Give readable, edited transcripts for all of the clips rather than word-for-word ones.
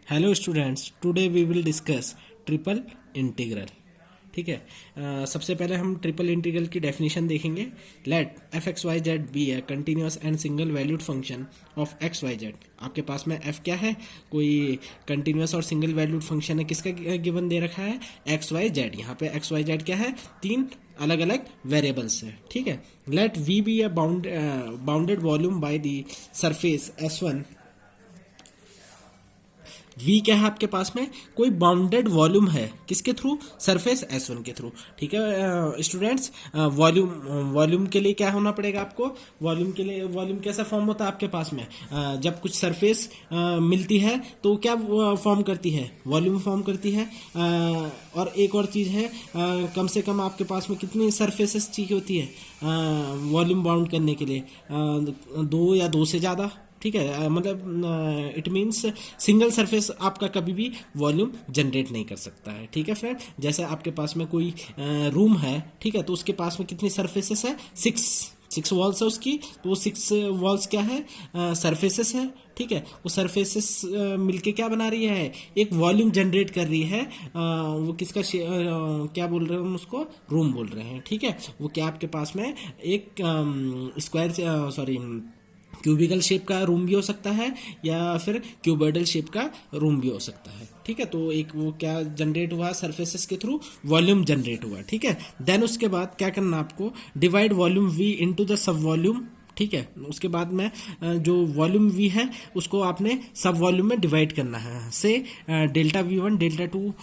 Hello students, today we will discuss triple integral. ठीक है। सबसे पहले हम ट्रिपल इंटीग्रल की डेफिनेशन देखेंगे। Let f x Y z be a continuous and single valued function of x Y z. आपके पास में एफ क्या है? कोई कंटिन्यूस और सिंगल वैल्यूड फंक्शन है। किसका गिवन दे रखा है? X Y z. यहाँ पे एक्स वाई जेड क्या है? तीन अलग अलग वेरिएबल्स है। ठीक है। Let V be a bounded volume by the surface S1। V क्या है आपके पास में? कोई बाउंडेड वॉल्यूम है। किसके थ्रू? सरफेस S1 के थ्रू। ठीक है स्टूडेंट्स। वॉल्यूम के लिए क्या होना पड़ेगा आपको? वॉल्यूम के लिए वॉल्यूम कैसा फॉर्म होता है आपके पास में? जब कुछ सरफेस मिलती है तो क्या फॉर्म करती है? वॉल्यूम फॉर्म करती है। और एक और चीज है, कम से कम आपके पास में कितनी सरफेसेस चाहिए होती है वॉल्यूम बाउंड करने के लिए? दो या दो से ज्यादा। ठीक है। मतलब इट मीन्स सिंगल सरफेस आपका कभी भी वॉल्यूम जनरेट नहीं कर सकता है। ठीक है फ्रेंड। जैसे आपके पास में कोई रूम है, ठीक है, तो उसके पास में कितनी सरफेसेस है? सिक्स वॉल्स है उसकी। तो वो सिक्स वॉल्स क्या है? सरफेसेस है। ठीक है। वो सरफेसेस मिलके क्या बना रही है? एक वॉल्यूम जनरेट कर रही है। वो किसका क्या बोल रहे हैं हम उसको? रूम बोल रहे हैं। ठीक है। वो क्या आपके पास में एक स्क्वायर सॉरी क्यूबिकल शेप का रूम भी हो सकता है या फिर क्यूबॉइडल शेप का रूम भी हो सकता है। ठीक है। तो एक वो क्या जनरेट हुआ? सरफेसेस के थ्रू वॉल्यूम जनरेट हुआ। ठीक है। देन उसके बाद क्या करना आपको? Divide volume we into the sub volume. ठीक है। उसके बाद में जो वॉल्यूम वी है उसको आपने सब वॉल्यूम में डिवाइड करना है। से delta V1 delta two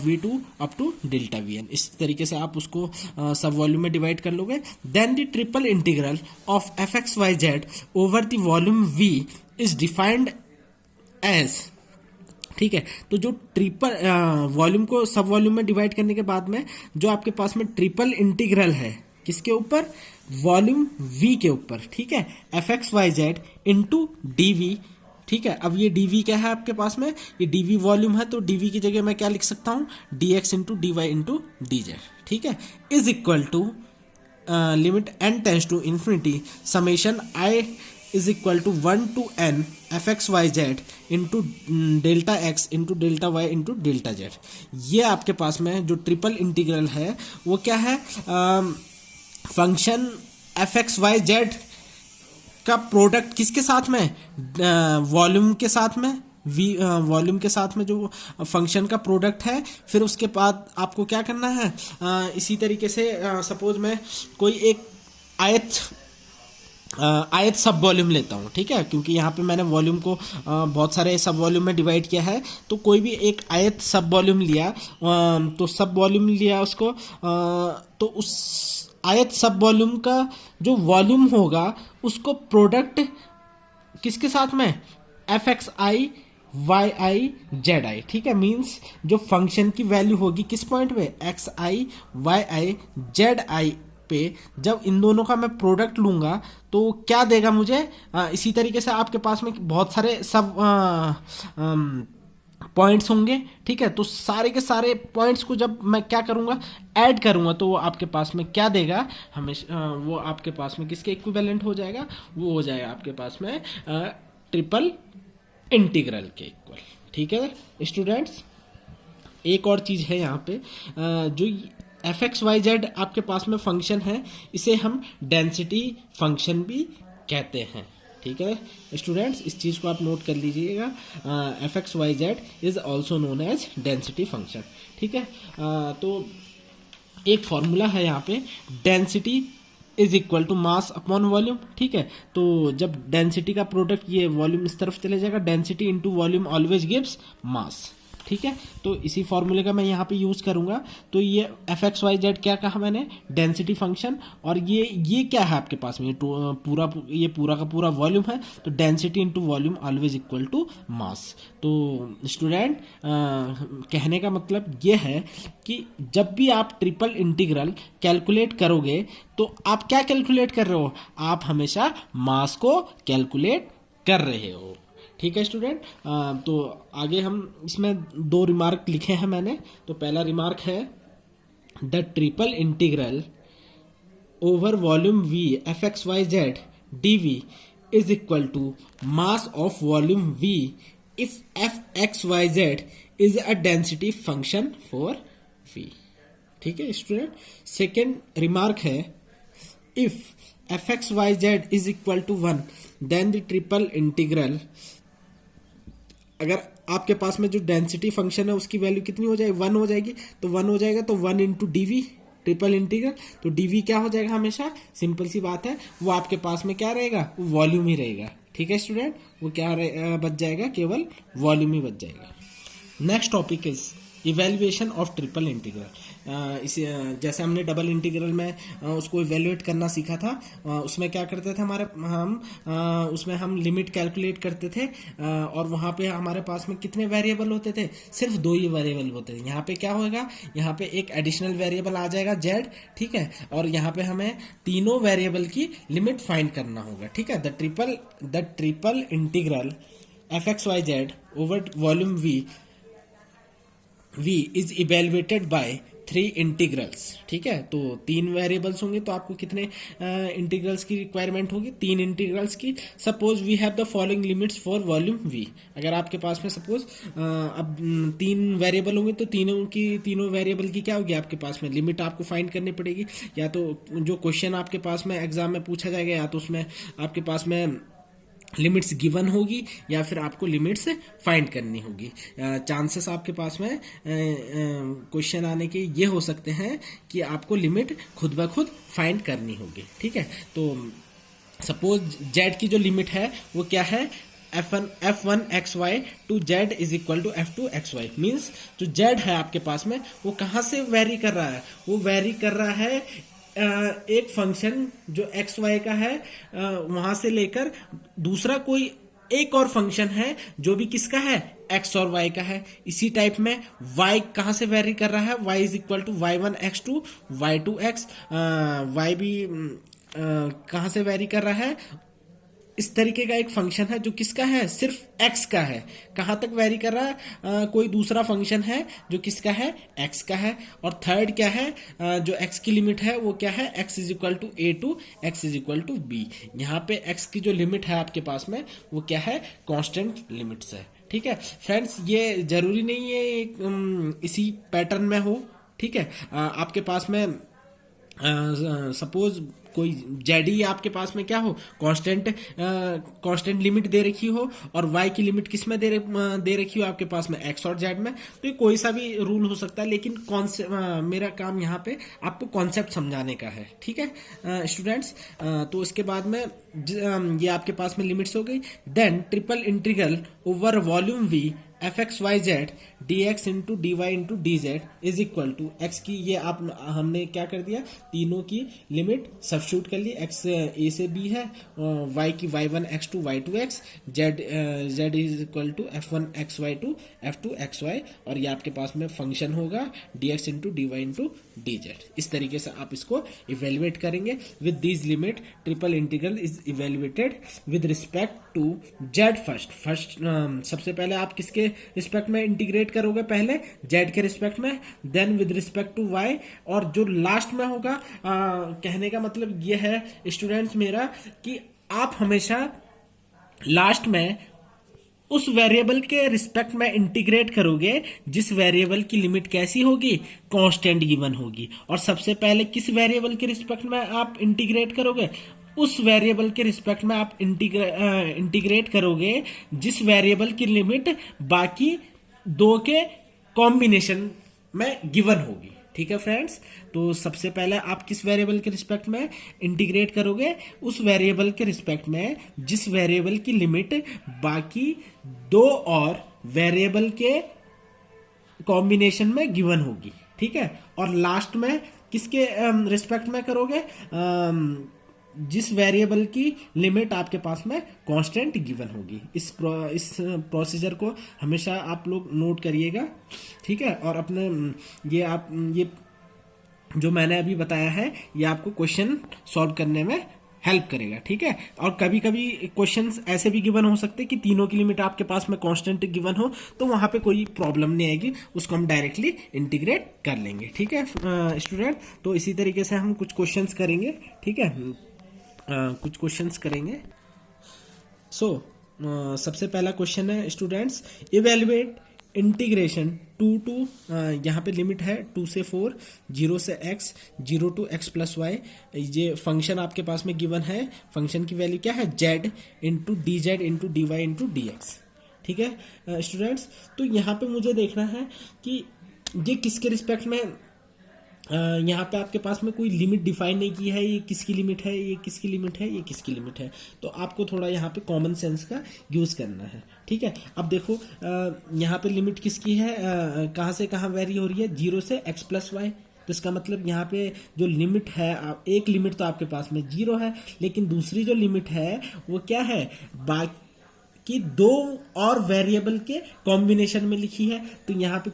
V2 up to delta VN। इस तरीके से आप उसको सब वॉल्यूम में डिवाइड कर लोगे। Then the triple integral of f x Y Z over the volume V is defined as. ठीक है। तो जो ट्रिपल वॉल्यूम को सब वॉल्यूम में डिवाइड करने के बाद में जो आपके पास में ट्रिपल इंटीग्रल है, किसके ऊपर? वॉल्यूम V के ऊपर। ठीक है। F x Y Z into DV। ठीक है। अब ये DV क्या है आपके पास में? ये DV वॉल्यूम है, तो DV की जगह मैं क्या लिख सकता हूं? DX into DY into DZ। ठीक है। Is equal to limit n tends to infinity summation I is equal to 1 to n F x Y Z into delta X into delta Y into delta Z. ये आपके पास में जो triple integral है वो क्या है? Function F x Y Z का प्रोडक्ट किसके साथ में? वॉल्यूम के साथ में। वॉल्यूम के साथ में जो फंक्शन का प्रोडक्ट है। फिर उसके बाद आपको क्या करना है? इसी तरीके से सपोज मैं कोई एक आयत सब वॉल्यूम लेता हूँ। ठीक है। क्योंकि यहाँ पे मैंने वॉल्यूम को बहुत सारे सब वॉल्यूम में डिवाइड किया है। तो कोई भी एक आयत सब वॉल्यूम लिया, तो सब वॉल्यूम लिया उसको, तो उस आयत सब वॉल्यूम का जो वॉल्यूम होगा उसको प्रोडक्ट किसके साथ में? F X I Y I Z I. ठीक है। मीन्स जो फंक्शन की वैल्यू होगी किस पॉइंट पे? X I Y I Z I पे। जब इन दोनों का मैं प्रोडक्ट लूंगा तो क्या देगा मुझे? इसी तरीके से आपके पास में बहुत सारे सब पॉइंट्स होंगे। ठीक है। तो सारे के सारे पॉइंट्स को जब मैं क्या करूंगा? ऐड करूंगा, तो वो आपके पास में क्या देगा? हमेशा वो आपके पास में किसके इक्विवेलेंट हो जाएगा? वो हो जाएगा आपके पास में ट्रिपल इंटीग्रल के इक्वल। ठीक है स्टूडेंट्स। एक और चीज है यहाँ पे, जो एफ एक्स वाई जेड आपके पास में फंक्शन है, इसे हम डेंसिटी फंक्शन भी कहते हैं। ठीक है स्टूडेंट्स, इस चीज को आप नोट कर लीजिएगा। F x Y Z is also known as density function. ठीक है। तो एक फॉर्मूला है यहाँ पे, density is equal to mass upon volume. ठीक है। तो जब डेंसिटी का प्रोडक्ट, ये वॉल्यूम इस तरफ चले जाएगा, density into volume always gives mass. ठीक है। तो इसी फॉर्मूले का मैं यहाँ पे यूज करूंगा। तो ये एफ एक्स वाई जेड क्या कहा मैंने? Density function. और ये क्या है आपके पास में? ये पूरा का पूरा वॉल्यूम है। तो density into volume always equal to mass. तो स्टूडेंट, कहने का मतलब ये है कि जब भी आप ट्रिपल इंटीग्रल कैलकुलेट करोगे तो आप क्या कैलकुलेट कर रहे हो? आप हमेशा मास को कैलकुलेट कर रहे हो। ठीक है स्टूडेंट। तो आगे हम इसमें दो रिमार्क लिखे हैं मैंने। तो पहला रिमार्क है, the triple integral over volume V F x Y Z DV is equal to mass of volume V if F x Y Z is a density function for V. ठीक है student. Second remark है, if F x Y Z is equal to 1 then the triple integral, अगर आपके पास में जो density function है उसकी वैल्यू कितनी हो जाएगी, 1 हो जाएगी, तो 1 हो जाएगा तो 1 into D V triple integral, तो डीवी क्या हो जाएगा, हमेशा सिंपल सी बात है, वो आपके पास में क्या रहेगा, वो वॉल्यूम ही रहेगा। ठीक है स्टूडेंट, वो क्या बच जाएगा, केवल वॉल्यूम ही बच जाएगा। Next topic is evaluation of triple integral. इसे जैसे हमने डबल इंटीग्रल में उसको इवेल्युएट करना सीखा था, उसमें क्या करते थे उसमें हम लिमिट कैलकुलेट करते थे, और वहाँ पे हमारे पास में कितने वेरिएबल होते थे, सिर्फ 2 ही वेरिएबल होते थे। यहाँ पे क्या होगा, यहाँ पे एक एडिशनल वेरिएबल आ जाएगा z, ठीक है, और यहाँ पे हमें तीनों वेरिएबल की लिमिट फाइंड करना होगा। ठीक है, the triple integral F x Y Z over volume v is evaluated by 3 integrals. ठीक है, तो 3 वेरिएबल्स होंगे, तो आपको कितने इंटीग्रल्स की रिक्वायरमेंट होगी, 3 इंटीग्रल्स की। Suppose we have the following limits for volume v। अगर आपके पास में सपोज अब 3 वेरिएबल होंगे, तो तीनों वेरिएबल की क्या होगी, आपके पास में लिमिट आपको फाइंड करनी पड़ेगी। या तो जो क्वेश्चन आपके पास में एग्जाम में पूछा जाएगा, या तो उसमें आपके पास में लिमिट्स गिवन होगी, या फिर आपको लिमिट्स फाइंड करनी होगी। चांसेस आपके पास में क्वेश्चन आने के ये हो सकते हैं कि आपको लिमिट खुद ब खुद फाइंड करनी होगी। ठीक है, तो सपोज जेड की जो लिमिट है वो क्या है, f1 xy to z is equal to f2 xy। Means जो z है आपके पास में वो कहाँ से वेरी कर रहा है, वो वेरी कर रहा है एक फंक्शन जो एक्स वाई का है वहां से लेकर दूसरा कोई एक और फंक्शन है जो भी किसका है, एक्स और वाई का है। इसी टाइप में वाई कहां से वेरी कर रहा है, Y is equal to y1 x2 y2 x। वाई भी कहां से वेरी कर रहा है, इस तरीके का एक फंक्शन है जो किसका है, सिर्फ x का है। कहां तक वेरी कर रहा है, कोई दूसरा फंक्शन है जो किसका है, x का है। और थर्ड क्या है, जो x की लिमिट है वो क्या है, x is equal to a to x is equal to b। यहाँ पे x की जो लिमिट है आपके पास में वो क्या है, कांस्टेंट लिमिट्स है। ठीक है फ्रेंड्स, ये जरूरी नहीं है इसी पैटर्न में हो। ठीक है, आपके पास में सपोज कोई जेडी आपके पास में क्या हो, कांस्टेंट लिमिट दे रखी हो, और वाई की लिमिट किस में दे रखी हो, आपके पास में एक्स और जेड में। तो ये कोई सा भी रूल हो सकता है, लेकिन मेरा काम यहाँ पे आपको कॉन्सेप्ट समझाने का है। ठीक है स्टूडेंट्स, तो इसके बाद में ये आपके पास में लिमिट्स हो गई। Then triple integral over volume V F x Y Z D X into D Y into D Z is equal to X की, ये हमने क्या कर दिया, तीनों की लिमिट सब्स्टिट्यूट कर ली। एक्स ए से बी है, वाई की y1 x2 y2 x, Z is equal to f1 xy to f2 xy, और ये आपके पास में फंक्शन होगा dx into D Y into D Z. इस तरीके से आप इसको इवेल्युएट करेंगे। With this limit triple integral is evaluated with respect to Z. First सबसे पहले आप किसके रिस्पेक्ट में इंटीग्रेट करोगे, पहले जेड के रिस्पेक्ट में, then with respect to Y, और जो लास्ट में होगा, कहने का मतलब ये है स्टूडेंट्स मेरा कि आप हमेशा लास्ट में उस वेरिएबल के रिस्पेक्ट में इंटीग्रेट करोगे जिस वेरिएबल की लिमिट कैसी होगी, कांस्टेंट गिवन होगी। और सबसे पहले किस वेरिएबल के रिस्पेक्ट में आप इंटीग्रेट करोगे, उस वेरिएबल के रिस्पेक्ट में आप इंटीग्रेट करोगे जिस वेरिएबल की लिमिट बाकी 2 के कॉम्बिनेशन में गिवन होगी। ठीक है फ्रेंड्स, तो सबसे पहले आप किस वेरिएबल के रिस्पेक्ट में इंटीग्रेट करोगे, उस वेरिएबल के रिस्पेक्ट में जिस वेरिएबल की लिमिट बाकी 2 और वेरिएबल के कॉम्बिनेशन में गिवन होगी। ठीक है, और लास्ट में किसके रिस्पेक्ट में करोगे, जिस वेरिएबल की लिमिट आपके पास में कांस्टेंट गिवन होगी। इस प्रोसीजर को हमेशा आप लोग नोट करिएगा। ठीक है, और अपने ये जो मैंने अभी बताया है ये आपको क्वेश्चन सॉल्व करने में हेल्प करेगा। ठीक है, और कभी कभी क्वेश्चंस ऐसे भी गिवन हो सकते हैं कि तीनों की लिमिट आपके पास में कांस्टेंट गिवन हो, तो वहां पे कोई प्रॉब्लम नहीं आएगी, उसको हम डायरेक्टली इंटीग्रेट कर लेंगे। ठीक है स्टूडेंट, तो इसी तरीके से हम कुछ क्वेश्चंस करेंगे। ठीक है, कुछ क्वेश्चंस करेंगे। सो सबसे पहला क्वेश्चन है स्टूडेंट्स, इवेल्युएट इंटीग्रेशन टू यहाँ पे लिमिट है 2 से 4, 0 से x, 0 to x plus Y. ये फंक्शन आपके पास में गिवन है, फंक्शन की वैल्यू क्या है, z into D Z into D Y into D X. ठीक है स्टूडेंट्स, तो यहाँ पे मुझे देखना है कि ये किसके रिस्पेक्ट में, यहाँ पे आपके पास में कोई लिमिट डिफाइन नहीं की है, ये किसकी लिमिट है, ये किसकी लिमिट है, ये किसकी लिमिट है। तो आपको थोड़ा यहाँ पे कॉमन सेंस का यूज़ करना है। ठीक है, अब देखो यहाँ पे लिमिट किसकी है, कहाँ से कहाँ वेरी हो रही है, 0 से x प्लस वाई। तो इसका मतलब यहाँ पे जो लिमिट है, एक लिमिट तो आपके पास में 0 है, लेकिन दूसरी जो लिमिट है वो क्या है, कि 2 और वेरिएबल के कॉम्बिनेशन में लिखी है। तो यहाँ पे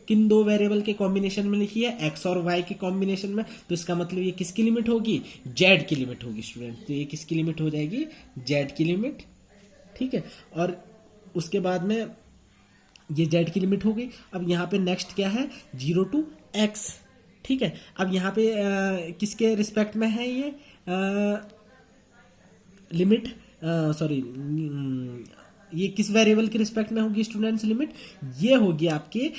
किन 2 वेरिएबल के कॉम्बिनेशन में लिखी है, x और y के कॉम्बिनेशन में। तो इसका मतलब ये किसकी लिमिट होगी, z की लिमिट होगी स्टूडेंट। तो ये किसकी लिमिट हो जाएगी, z की लिमिट। ठीक है, और उसके बाद में ये z की लिमिट हो गई। अब यहाँ पे नेक्स्ट क्या है, 0 टू x। ठीक है, अब यहाँ पे किसके रिस्पेक्ट में है ये लिमिट, सॉरी ये किस वेरिएबल के रिस्पेक्ट में होगी स्टूडेंट्स लिमिट, ये होगी आपके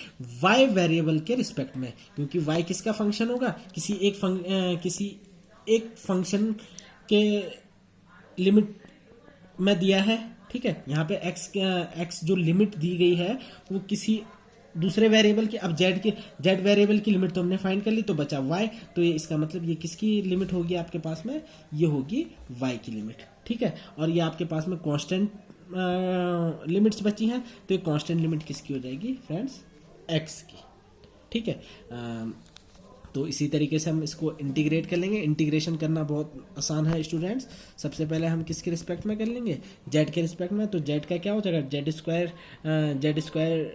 y वेरिएबल के रिस्पेक्ट में। क्योंकि y किसका फंक्शन होगा, किसी एक फंक्शन के लिमिट में दिया है। ठीक है, यहाँ पे x जो लिमिट दी गई है वो किसी दूसरे वेरिएबल की, अब z वेरिएबल की लिमिट तो हमने फाइंड कर ली, तो बचा y। तो ये इसका मतलब ये किसकी लिमिट होगी आपके पास में, ये होगी y की लिमिट। ठीक है, और ये आपके पास में कांस्टेंट लिमिट्स बची हैं, तो ये कांस्टेंट लिमिट किसकी हो जाएगी फ्रेंड्स, x की। ठीक है, तो इसी तरीके से हम इसको इंटीग्रेट कर लेंगे। इंटीग्रेशन करना बहुत आसान है स्टूडेंट्स। सबसे पहले हम किसके रिस्पेक्ट में कर लेंगे, z के रिस्पेक्ट में। तो z का क्या हो जाएगा, जेड स्क्वायर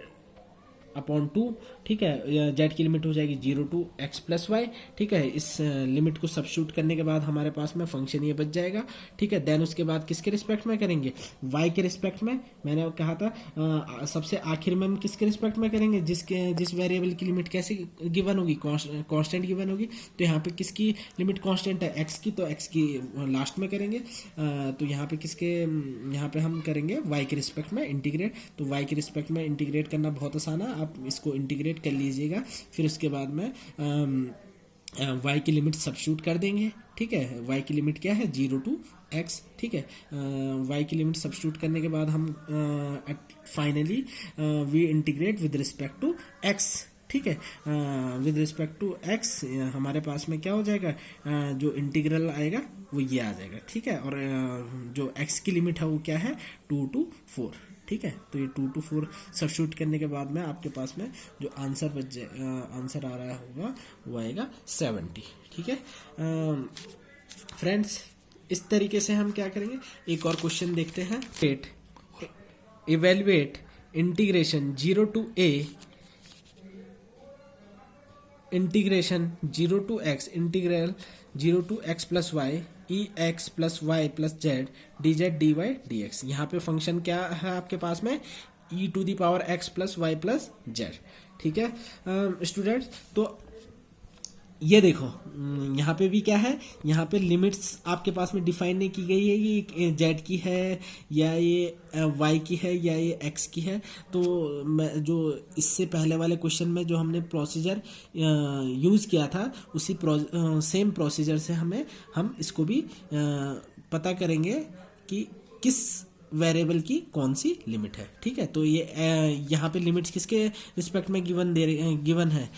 अपॉन 2। ठीक है, z की लिमिट हो जाएगी 0 टू x प्लस वाई। ठीक है, इस लिमिट को सब्स्टिट्यूट करने के बाद हमारे पास में फंक्शन ये बच जाएगा। ठीक है, देन उसके बाद किसके रिस्पेक्ट में करेंगे, y के रिस्पेक्ट में। मैंने कहा था सबसे आखिर में हम किसके रिस्पेक्ट में करेंगे, जिस वेरिएबल की लिमिट कैसे गिवन होगी, कांस्टेंट गिवन होगी। तो यहाँ पे किसकी लिमिट कांस्टेंट है, x की, तो x की लास्ट में करेंगे। तो यहाँ पे हम करेंगे y के रिस्पेक्ट में इंटीग्रेट। तो y के रिस्पेक्ट में इंटीग्रेट करना बहुत आसान है, आप इसको इंटीग्रेट कर लीजिएगा। फिर उसके बाद में y की लिमिट सब्स्टिट्यूट कर देंगे। ठीक है, y की लिमिट क्या है, 0 टू x। ठीक है, y की लिमिट सब्स्टिट्यूट करने के बाद हम finally we integrate with respect to x। ठीक है, विद रिस्पेक्ट टू x हमारे पास में क्या हो जाएगा, जो इंटीग्रल आएगा वो ये आ जाएगा। ठीक है, और जो x की लिमिट है वो क्या है, 2 टू 4। ठीक है, तो ये 2 टू 4 सब्स्टिट्यूट करने के बाद में आपके पास में जो आंसर आ रहा होगा वो आएगा 70। ठीक है फ्रेंड्स, इस तरीके से हम क्या करेंगे, एक और क्वेश्चन देखते हैं। Evaluate integration 0 to a integration 0 to x integral 0 to x plus Y E X plus Y plus Z D Z D Y D X. यहाँ पे फंक्शन क्या है आपके पास में, e to the power x plus Y plus Z. ठीक है students, तो ये देखो यहाँ पे भी क्या है, यहाँ पे लिमिट्स आपके पास में डिफाइन नहीं की गई है, ये जेड की है या ये वाई की है या ये एक्स की है। तो जो इससे पहले वाले क्वेश्चन में जो हमने प्रोसीजर यूज़ किया था, उसी सेम प्रोसीजर से हम इसको भी पता करेंगे कि किस वेरिएबल की कौन सी लिमिट है। ठीक है, तो ये यहाँ पे लिमिट्स किसके रिस्पेक्ट में गिवन है,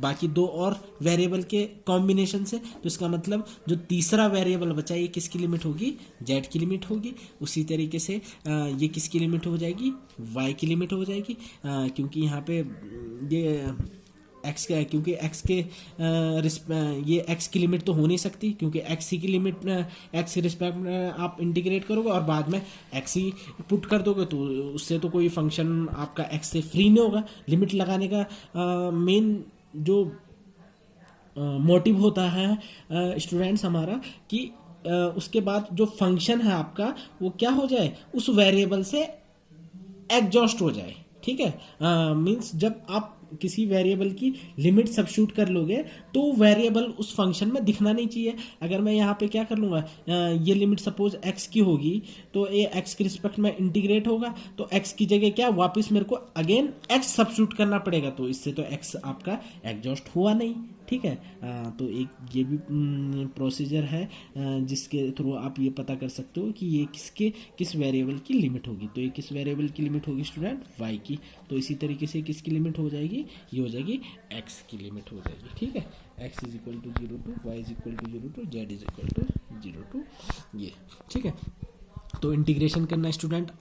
बाकी 2 और वेरिएबल के कॉम्बिनेशन से। तो इसका मतलब जो तीसरा वेरिएबल बचा ये किसकी लिमिट होगी, z की लिमिट होगी। उसी तरीके से ये किसकी लिमिट हो जाएगी, y की लिमिट हो जाएगी। क्योंकि यहाँ पे ये x का है, क्योंकि x के ये x की लिमिट तो हो नहीं सकती, क्योंकि x की लिमिट x के रिस्पेक्ट में आप इंटीग्रेट करोगे और बाद में x ही पुट कर दोगे, तो उससे तो कोई फंक्शन आपका x से फ्री नहीं होगा। लिमिट लगाने का मेन जो मोटिव होता है स्टूडेंट्स हमारा, कि उसके बाद जो फंक्शन है आपका वो क्या हो जाए, उस वेरिएबल से एग्जॉस्ट हो जाए। ठीक है, मीन्स जब आप किसी वेरिएबल की लिमिट सब्स्टिट्यूट कर लोगे तो वेरिएबल उस फंक्शन में दिखना नहीं चाहिए। अगर मैं यहाँ पे क्या कर लूँगा, ये लिमिट सपोज x की होगी तो ये x के रिस्पेक्ट में इंटीग्रेट होगा, तो x की जगह क्या वापस मेरे को अगेन x सब्स्टिट्यूट करना पड़ेगा, तो इससे तो x आपका एग्जॉस्ट हुआ नहीं। ठीक है, तो एक ये भी प्रोसीजर है जिसके थ्रू आप ये पता कर सकते हो कि ये किस वेरिएबल की लिमिट होगी। तो ये किस वेरिएबल की लिमिट होगी स्टूडेंट, y की। तो इसी तरीके से किसकी लिमिट हो जाएगी, ये हो जाएगी x की लिमिट हो जाएगी। ठीक है, x is equal to 0 to y is equal to 0 to z is equal to 0 to ये। ठीक है, तो इंटीग्रेशन करना स्टूडेंट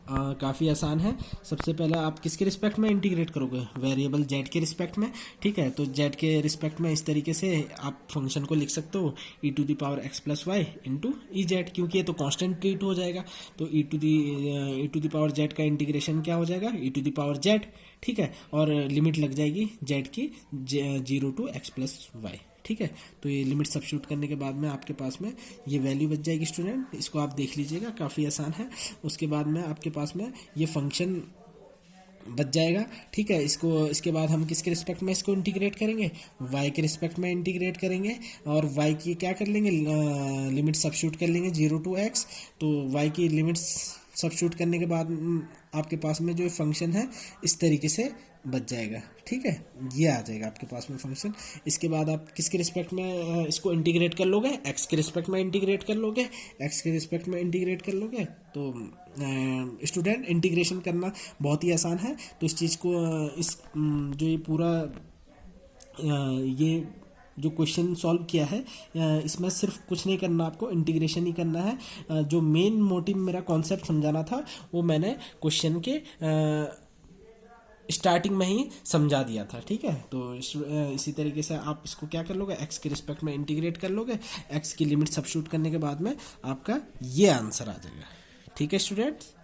काफ़ी आसान है। सबसे पहले आप किसके रिस्पेक्ट में इंटीग्रेट करोगे, वेरिएबल z के रिस्पेक्ट में। ठीक है, तो z के रिस्पेक्ट में इस तरीके से आप फंक्शन को लिख सकते हो e to the power x plus Y into E Z, क्योंकि ये तो कांस्टेंट ट्रीट हो जाएगा। तो e to the power z का इंटीग्रेशन क्या हो जाएगा, e to the power z। ठीक है, और लिमिट लग जाएगी z की 0 टू x प्लस वाई। ठीक है, तो ये लिमिट सब्स्टिट्यूट करने के बाद में आपके पास में ये वैल्यू बच जाएगी स्टूडेंट। इसको आप देख लीजिएगा, काफ़ी आसान है। उसके बाद में आपके पास में ये फंक्शन बच जाएगा। ठीक है, इसके बाद हम किसके रिस्पेक्ट में इसको इंटीग्रेट करेंगे, y के रिस्पेक्ट में इंटीग्रेट करेंगे, और y की क्या कर लेंगे, लिमिट सब्स्टिट्यूट कर लेंगे 0 टू x। तो y की लिमिट्स सब्स्टिट्यूट करने के बाद आपके पास में जो फंक्शन है इस तरीके से बच जाएगा। ठीक है, ये आ जाएगा आपके पास में फंक्शन। इसके बाद आप किसके रिस्पेक्ट में इसको इंटीग्रेट कर लोगे, x के रिस्पेक्ट में इंटीग्रेट कर लोगे, x के रिस्पेक्ट में इंटीग्रेट कर लोगे। तो स्टूडेंट इंटीग्रेशन करना बहुत ही आसान है। तो इस चीज़ को जो ये पूरा ये जो क्वेश्चन सॉल्व किया है इसमें सिर्फ कुछ नहीं करना, आपको इंटीग्रेशन ही करना है। जो मेन मोटिव मेरा कॉन्सेप्ट समझाना था वो मैंने क्वेश्चन के स्टार्टिंग में ही समझा दिया था। ठीक है, तो इसी तरीके से आप इसको क्या कर लोगे, x के रिस्पेक्ट में इंटीग्रेट कर लोगे, x की लिमिट सब्स्टिट्यूट करने के बाद में आपका ये आंसर आ जाएगा। ठीक है स्टूडेंट्स।